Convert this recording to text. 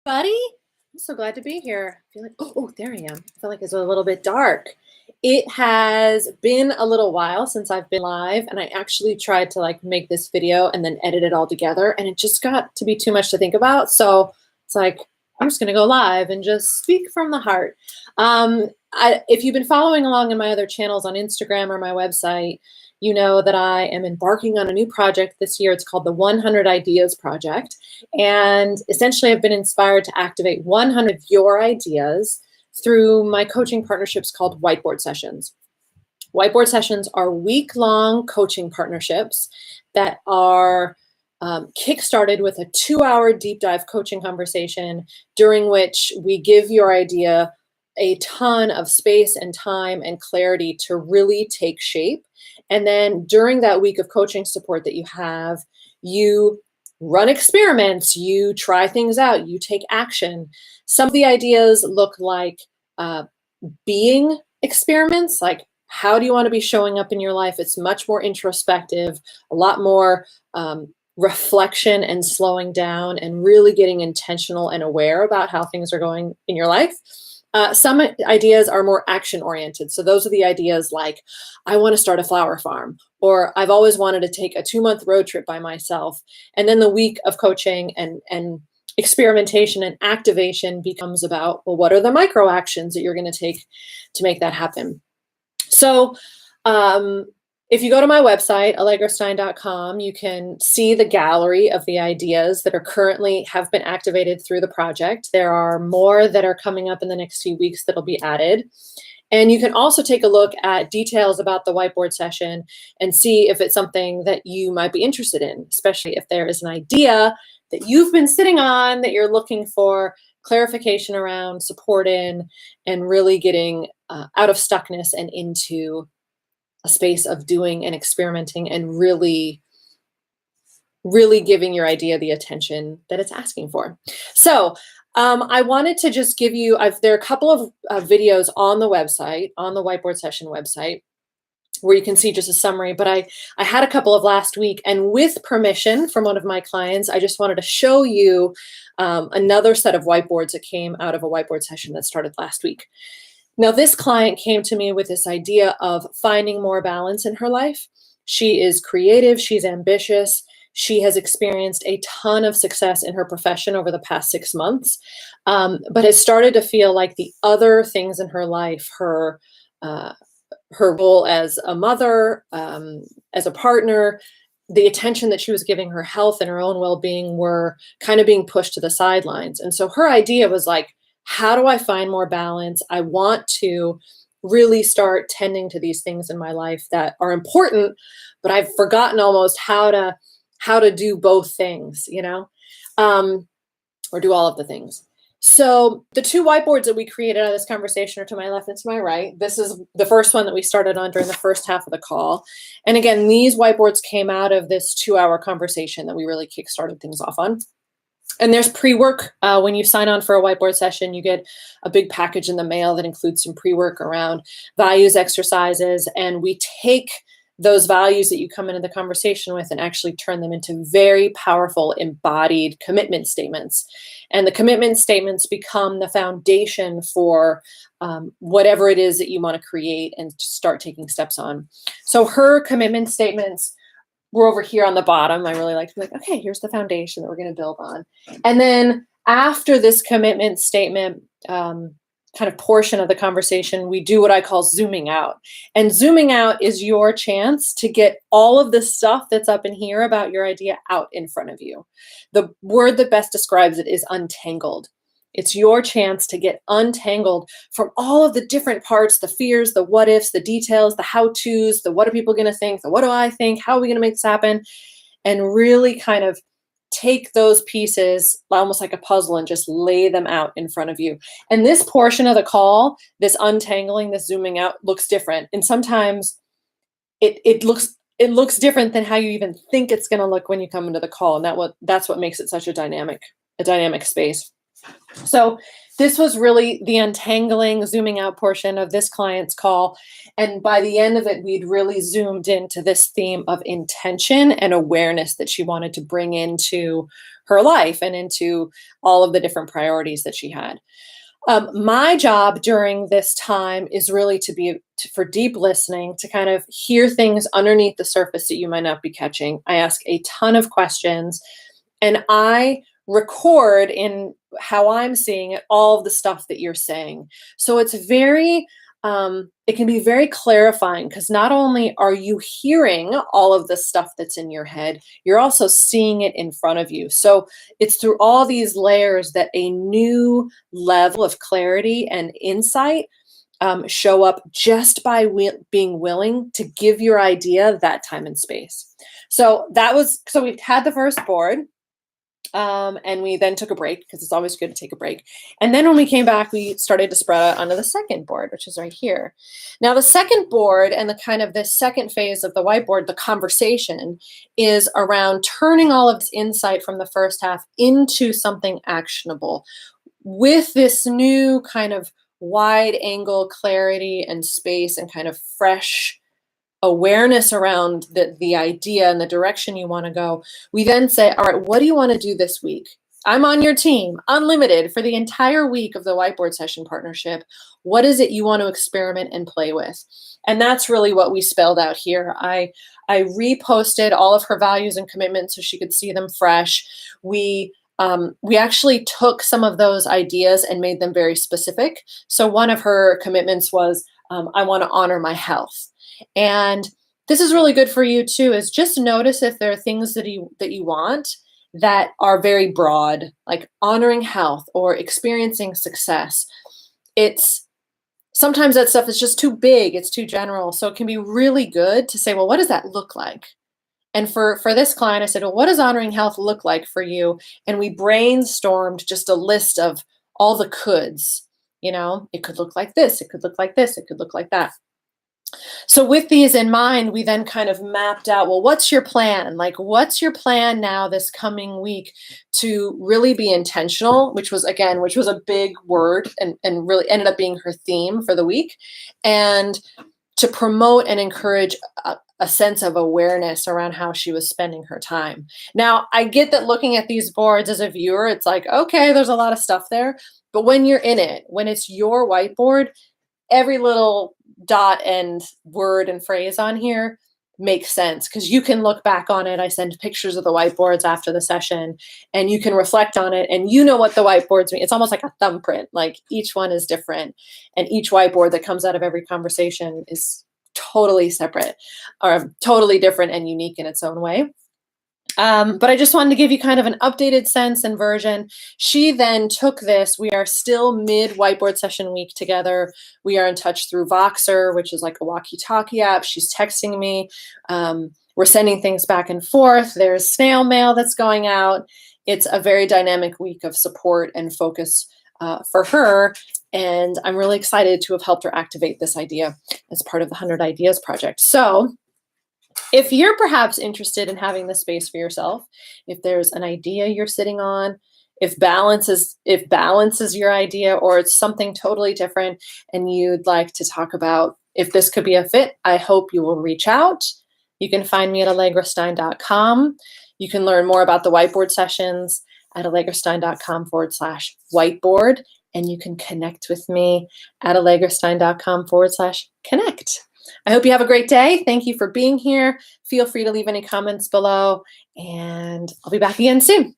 Buddy, I'm so glad to be here. I feel like, there I am. I feel like it's a little bit dark. It has been a little while since I've been live, and I actually tried to make this video and then edit it all together, and it just got to be too much to think about. So it's like, I'm just gonna go live and just speak from the heart. If you've been following along in my other channels on Instagram or my website, you know that I am embarking on a new project this year. It's called the 100 Ideas Project. And essentially, I've been inspired to activate 100 of your ideas through my coaching partnerships called Whiteboard Sessions. Whiteboard Sessions are week-long coaching partnerships that are kickstarted with a 2-hour deep dive coaching conversation during which we give your idea a ton of space and time and clarity to really take shape. And then during that week of coaching support that you have, you run experiments, you try things out, you take action. Some of the ideas look like being experiments, like how do you want to be showing up in your life? It's much more introspective, a lot more reflection and slowing down and really getting intentional and aware about how things are going in your life. Some ideas are more action oriented. So those are the ideas like, I want to start a flower farm, or I've always wanted to take a 2-month road trip by myself. And then the week of coaching and experimentation and activation becomes about, well, what are the micro actions that you're going to take to make that happen? So if you go to my website, allegrastein.com, you can see the gallery of the ideas that are currently have been activated through the project. There are more that are coming up in the next few weeks that'll be added. And you can also take a look at details about the whiteboard session and see if it's something that you might be interested in, especially if there is an idea that you've been sitting on that you're looking for clarification around, support in, and really getting out of stuckness and into a space of doing and experimenting and really giving your idea the attention that it's asking for. So I wanted to just give you, there are a couple of videos on the website, on the Whiteboard Session website, where you can see just a summary, but I had a couple of last week, and with permission from one of my clients, I just wanted to show you another set of whiteboards that came out of a whiteboard session that started last week. Now, this client came to me with this idea of finding more balance in her life. She is creative, she's ambitious, she has experienced a ton of success in her profession over the past 6 months, but has started to feel like the other things in her life, her role as a mother, as a partner, the attention that she was giving her health and her own well-being were kind of being pushed to the sidelines. And so her idea was like, how do I find more balance? I want to really start tending to these things in my life that are important, but I've forgotten almost how to do both things, or do all of the things. So the 2 whiteboards that we created out of this conversation are to my left and to my right. This is the first one that we started on during the first half of the call. And again, these whiteboards came out of this 2-hour conversation that we really kickstarted things off on. And there's pre-work. When you sign on for a whiteboard session, you get a big package in the mail that includes some pre-work around values exercises. And we take those values that you come into the conversation with and actually turn them into very powerful embodied commitment statements. And the commitment statements become the foundation for whatever it is that you want to create and start taking steps on. So her commitment statements were over here on the bottom. I really like to be like, okay, here's the foundation that we're going to build on. And then after this commitment statement kind of portion of the conversation, we do what I call zooming out. And zooming out is your chance to get all of the stuff that's up in here about your idea out in front of you. The word that best describes it is untangled. It's your chance to get untangled from all of the different parts, the fears, the what ifs, the details, the how-tos, the what are people going to think, the what do I think, how are we going to make this happen, and really kind of take those pieces almost like a puzzle and just lay them out in front of you. And this portion of the call, this untangling, this zooming out, looks different. And sometimes it looks different than how you even think it's going to look when you come into the call. And that's what makes it such a dynamic space. So this was really the untangling, zooming out portion of this client's call. And by the end of it, we'd really zoomed into this theme of intention and awareness that she wanted to bring into her life and into all of the different priorities that she had. My job during this time is really for deep listening, to kind of hear things underneath the surface that you might not be catching. I ask a ton of questions, and I record in how I'm seeing it, all of the stuff that you're saying. So it's it can be very clarifying, because not only are you hearing all of the stuff that's in your head, you're also seeing it in front of you. So it's through all these layers that a new level of clarity and insight show up, just by being willing to give your idea that time and space. So we had the first board. And we then took a break, because it's always good to take a break. And then when we came back, we started to spread out onto the second board, which is right here. Now, the second board and the kind of this second phase of the whiteboard, the conversation, is around turning all of this insight from the first half into something actionable with this new kind of wide angle clarity and space and kind of fresh awareness around the idea and the direction you want to go. We then say, all right, what do you want to do this week? I'm on your team, unlimited, for the entire week of the Whiteboard Session partnership. What is it you want to experiment and play with? And that's really what we spelled out here. I reposted all of her values and commitments so she could see them fresh. We actually took some of those ideas and made them very specific. So one of her commitments was, I want to honor my health. And this is really good for you too, is just notice if there are things that you want that are very broad, like honoring health or experiencing success. Sometimes that stuff is just too big, it's too general. So it can be really good to say, well, what does that look like? And for this client, I said, well, what does honoring health look like for you? And we brainstormed just a list of all the coulds. It could look like this, it could look like this, it could look like that. So with these in mind, we then kind of mapped out, well, what's your plan? Like, what's your plan now this coming week to really be intentional, which was a big word and really ended up being her theme for the week, and to promote and encourage a sense of awareness around how she was spending her time. Now, I get that looking at these boards as a viewer, it's like, okay, there's a lot of stuff there. But when you're in it, when it's your whiteboard, every little dot and word and phrase on here makes sense, because you can look back on it. I send pictures of the whiteboards after the session, and you can reflect on it, and you know what the whiteboards mean. It's almost like a thumbprint. Like, each one is different, and each whiteboard that comes out of every conversation is totally separate or totally different and unique in its own way. But I just wanted to give you kind of an updated sense and version. She then took this. We are still mid whiteboard session week together. We are in touch through Voxer, which is like a walkie-talkie app. She's texting me. We're sending things back and forth. There's snail mail that's going out. It's a very dynamic week of support and focus for her. And I'm really excited to have helped her activate this idea as part of the 100 Ideas Project. So if you're perhaps interested in having this space for yourself, if there's an idea you're sitting on, if balance is your idea, or it's something totally different and you'd like to talk about if this could be a fit, I hope you will reach out. You can find me at allegrastein.com. You can learn more about the whiteboard sessions at allegrastein.com/whiteboard, and you can connect with me at allegrastein.com/connect. I hope you have a great day. Thank you for being here. Feel free to leave any comments below, and I'll be back again soon.